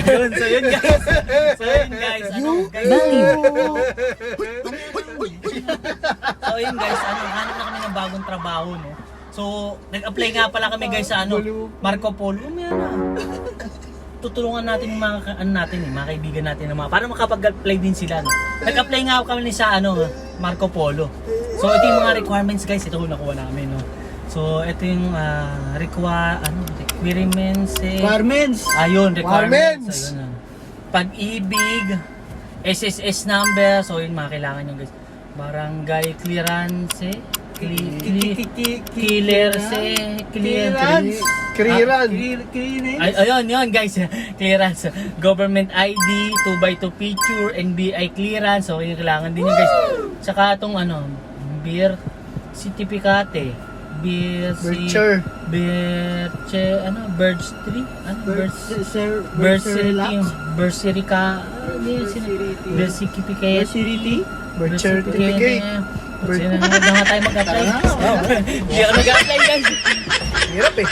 Yun, so yun guys. So yun guys, ano guys. So yun guys, ano, hanap na kami ng bagong trabaho, no. So, nag-apply nga pala kami guys sa ano, Marco Polo. May tutulungan natin yung mga mga kaibigan natin para makapag-apply din sila, no? Nag-apply nga kami sa ano, Marco Polo. So ito yung mga requirements guys, ito yung nakuha namin, no. So ito yung requirements. Ayun, requirements. Ayun, pag-ibig, SSS number, so yun mga kailangan nyo guys. Barangay clearance, clearance. Ayun, yun guys. Clearance. Government ID, 2x2 picture, NBI clearance. So, yung kailangan din yun guys. Tsaka itong birth certificate. Birth certificate. Huwag na tayo mag-apply. Hindi ako nag-apply guys. Hirap eh.